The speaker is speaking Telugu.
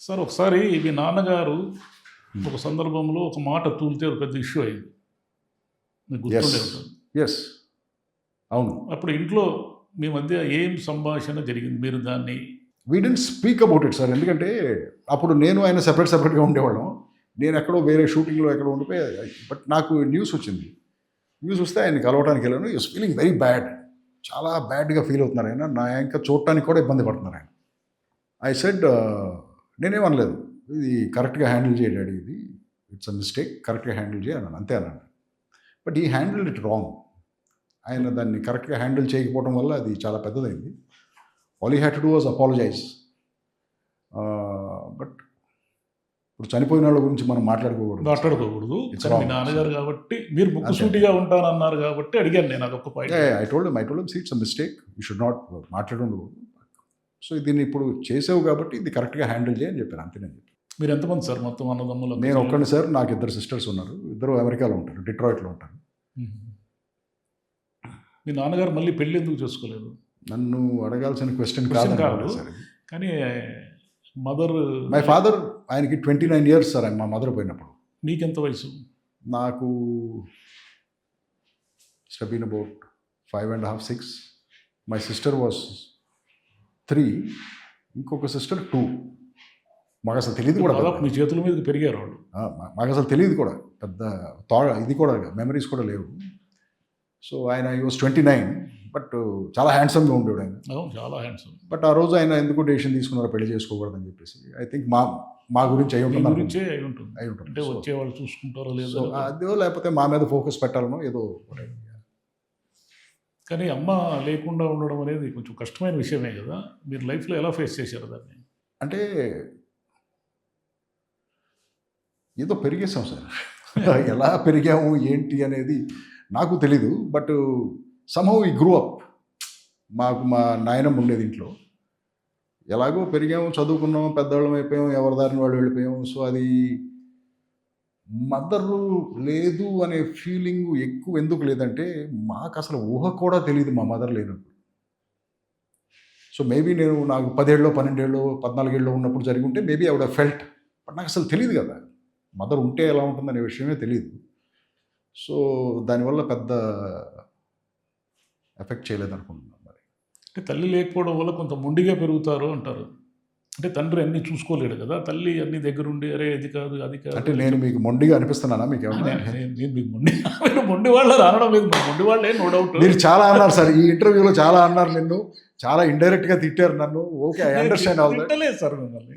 సార్ ఒకసారి మీ నాన్నగారు ఒక సందర్భంలో ఒక మాట తూలితే అది పెద్ద ఇష్యూ అయింది, మీకు గుర్తుండే ఉంటుంది. ఎస్, అవును. అప్పుడు ఇంట్లో మీ మధ్య ఏం సంభాషణ జరిగింది, మీరు దాన్ని? We didn't speak about it sir, ఎందుకంటే అప్పుడు నేను ఆయన సెపరేట్గా ఉండేవాళ్ళం. నేను ఎక్కడో వేరే షూటింగ్లో ఎక్కడో ఉండిపోయి, బట్ నాకు న్యూస్ వచ్చింది. న్యూస్ వస్తే ఆయన కలవడానికి వెళ్ళాను. యూస్ ఫీలింగ్ వెరీ బ్యాడ్, చాలా బ్యాడ్గా ఫీల్ అవుతున్నారు ఆయన. నా ఇంకా చూడటానికి కూడా ఇబ్బంది పడుతున్నారు ఆయన. ఐ సెడ్, నేనేమనలేదు, ఇది కరెక్ట్గా హ్యాండిల్ చేయ డాడీ, ఇది ఇట్స్ అ మిస్టేక్, కరెక్ట్గా హ్యాండిల్ చేయ అన్నాను, అంతే అన్నాను. బట్ ఈ హ్యాండిల్ ఇట్ రాంగ్. ఆయన దాన్ని కరెక్ట్గా హ్యాండిల్ చేయకపోవడం వల్ల అది చాలా పెద్దదైంది. All you had to do was apologise. But ఇప్పుడు చనిపోయిన వాళ్ళ గురించి మనం మాట్లాడుకోకూడదు. మీ నాన్నగారు కాబట్టి మీరు ముక్కుసూటిగా ఉంటానన్నారు కాబట్టి అడిగాను నేను, అదొక point. I told him it's a mistake, you should not మాట్లాడకూడదు. సో దీన్ని ఇప్పుడు చేసావు కాబట్టి ఇది కరెక్ట్గా హ్యాండిల్ చేయని చెప్పాను, అంతే. నేను చెప్పాను. మీరు ఎంతమంది సార్ మొత్తం అన్నదమ్ములు? నేను ఒక్కడిని సార్, నాకు 2 సిస్టర్స్ ఉన్నారు. 2 అమెరికాలో ఉంటారు, డిట్రాయిట్లో ఉంటారు. మీ నాన్నగారు మళ్ళీ పెళ్ళి ఎందుకు చేసుకోలేదు? నన్ను అడగాల్సిన క్వశ్చన్ కాదు, కానీ మదర్, మై ఫాదర్, ఆయనకి 29 years సార్ మా మదర్ పోయినప్పుడు. మీకెంత వయసు? నాకు been about 5.5, 6. My sister was 3, ఇంకొక సిస్టర్ 2. మాకు అసలు తెలియదు కూడా. మీ చేతుల మీద పెరిగారు వాళ్ళు. మాకు అసలు తెలియదు కూడా, పెద్ద ఇది కూడా మెమరీస్ కూడా లేవు. సో ఆయన ఈ వాజ్ 29, బట్ చాలా హ్యాండ్సమ్గా ఉండేవాడు ఆయన. చాలా హ్యాండ్సమ్. బట్ ఆ రోజు ఆయన ఎందుకు డెసిషన్ తీసుకున్నారో పెళ్లి చేసుకోకూడదని చెప్పేసి. ఐ థింక్ మా గురించి అయి ఉంటుంది. అంటే వచ్చేవాళ్ళు చూసుకుంటారో లేదో, అదో లేకపోతే మా మీద ఫోకస్ పెట్టాలనో ఏదో. కానీ అమ్మ లేకుండా ఉండడం అనేది కొంచెం కష్టమైన విషయమే కదా. మీరు లైఫ్లో ఎలా ఫేస్ చేశారు దాన్ని? అంటే ఏదో పెరిగేసాం సార్. ఎలా పెరిగాము ఏంటి అనేది నాకు తెలీదు. బట్ సమ్హౌ ఈ గ్రూ అప్. మాకు మా నాయనమ్మ ఉండేది ఇంట్లో. ఎలాగో పెరిగాము, చదువుకున్నాము, పెద్దవాళ్ళం అయిపోయాం, ఎవరి దారిని వాళ్ళు వెళ్ళిపోయాం. సో అది మదరు లేదు అనే ఫీలింగ్ ఎక్కువ ఎందుకు లేదంటే, మాకు అసలు ఊహ కూడా తెలియదు మా మదర్ లేనప్పుడు. సో మేబీ నాకు 10 ఏళ్ళు, 12 ఏళ్ళు, 14 ఏళ్ళు ఉన్నప్పుడు జరిగి ఉంటే maybe I would have felt. But నాకు అసలు తెలియదు కదా, మదర్ ఉంటే ఎలా ఉంటుందనే విషయమే తెలియదు. సో దానివల్ల పెద్ద ఎఫెక్ట్ చేయలేదు అనుకుంటున్నాను. మరి అంటే తల్లి లేకపోవడం వల్ల కొంత మొండిగా పెరుగుతారు అంటారు. అంటే తండ్రి అన్నీ చూసుకోలేడు కదా, తల్లి అన్ని దగ్గరుండి అరే ఇది కాదు అది కాదు. అంటే నేను మీకు మొండిగా అనిపిస్తున్నానా? మీకు ఏమన్నా? నేను మీకు మొండి వాళ్ళు అనడం లేదు, మొండి వాళ్ళే, నో డౌట్. మీరు చాలా అన్నారు సార్ ఈ ఇంటర్వ్యూలో, చాలా అన్నారు, నిన్ను చాలా ఇండైరెక్ట్గా తిట్టారు నన్ను. Okay, I understand all that. తిట్టలేదు సార్ మిమ్మల్ని.